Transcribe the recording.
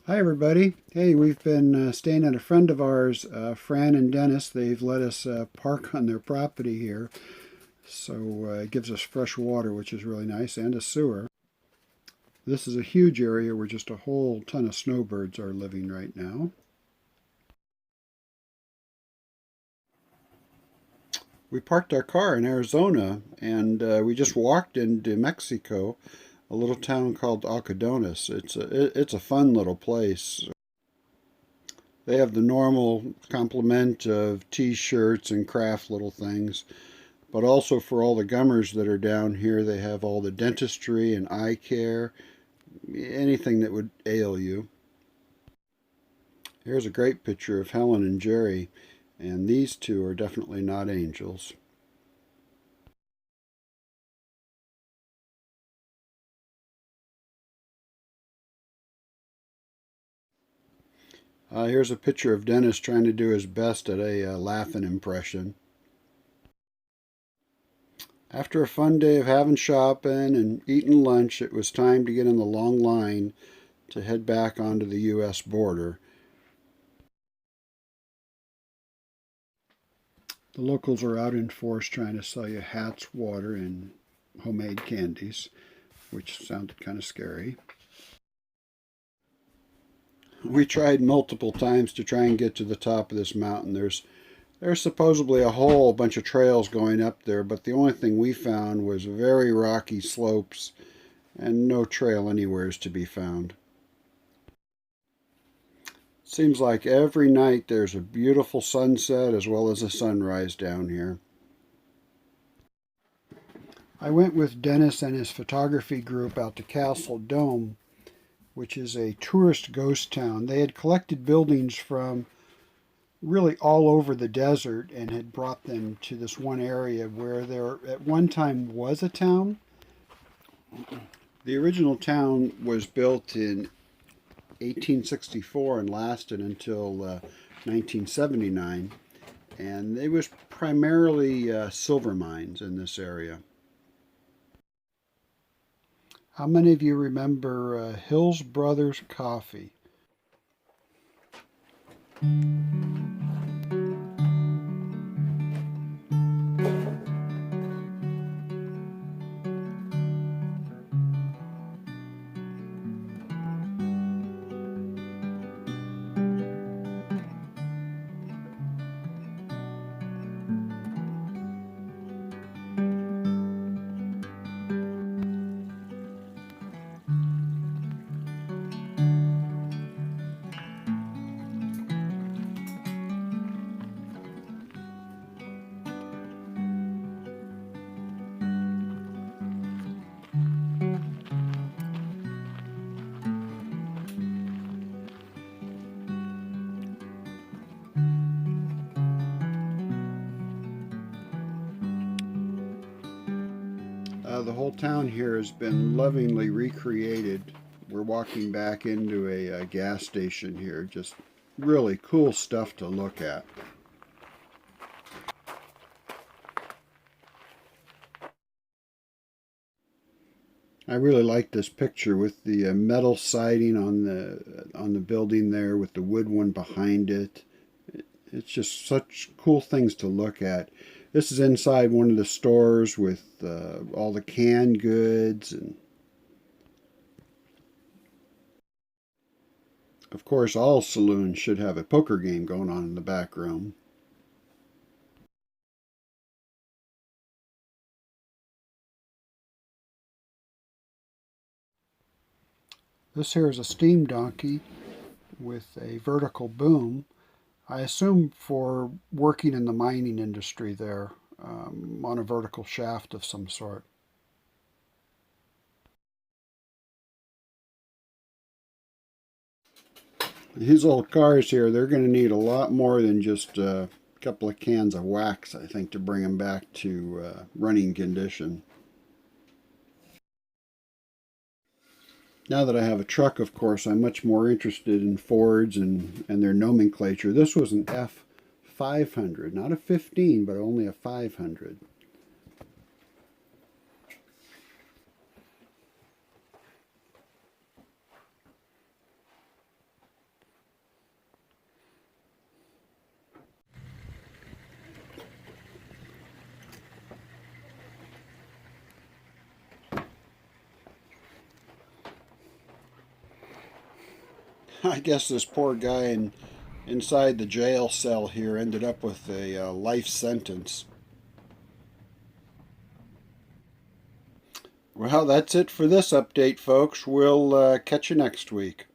Hi everybody. Hey, we've been staying at a friend of ours, Fran and Dennis. They've let us park on their property here, so it gives us fresh water, which is really nice, and a sewer. This is a huge area where just a whole ton of snowbirds are living right now. We parked our car in Arizona, and we just walked into Mexico, a little town called Algodones. It's a fun little place. They have the normal complement of t-shirts and craft little things, but also for all the gummers that are down here, they have all the dentistry and eye care, anything that would ail you. Here's a great picture of Helen and Jerry, and these two are definitely not angels. Here's a picture of Dennis trying to do his best at a laughing impression. After a fun day of having shopping and eating lunch, it was time to get in the long line to head back onto the U.S. border. The locals are out in force trying to sell you hats, water, and homemade candies, which sounded kind of scary. We tried multiple times to try and get to the top of this mountain. There's supposedly a whole bunch of trails going up there, but the only thing we found was very rocky slopes and no trail anywhere is to be found. Seems like every night there's a beautiful sunset as well as a sunrise down here. I went with Dennis and his photography group out to Castle Dome, which is a tourist ghost town. They had collected buildings from really all over the desert and had brought them to this one area where there at one time was a town. The original town was built in 1864 and lasted until 1979, and it was primarily silver mines in this area. How many of you remember Hills Brothers Coffee? The whole town here has been lovingly recreated. We're walking back into a gas station here. Just really cool stuff to look at. I really like this picture with the metal siding on the building there, with the wood one behind it. It's just such cool things to look at. This is inside one of the stores with all the canned goods, and of course all saloons should have a poker game going on in the back room. This here is a steam donkey with a vertical boom. I assume for working in the mining industry there, on a vertical shaft of some sort. These old cars here, they're going to need a lot more than just a couple of cans of wax, I think, to bring them back to running condition. Now that I have a truck, of course, I'm much more interested in Fords and their nomenclature. This was an F500, not a 15, but only a 500. I guess this poor guy inside the jail cell here ended up with a life sentence. Well, that's it for this update, folks. We'll catch you next week.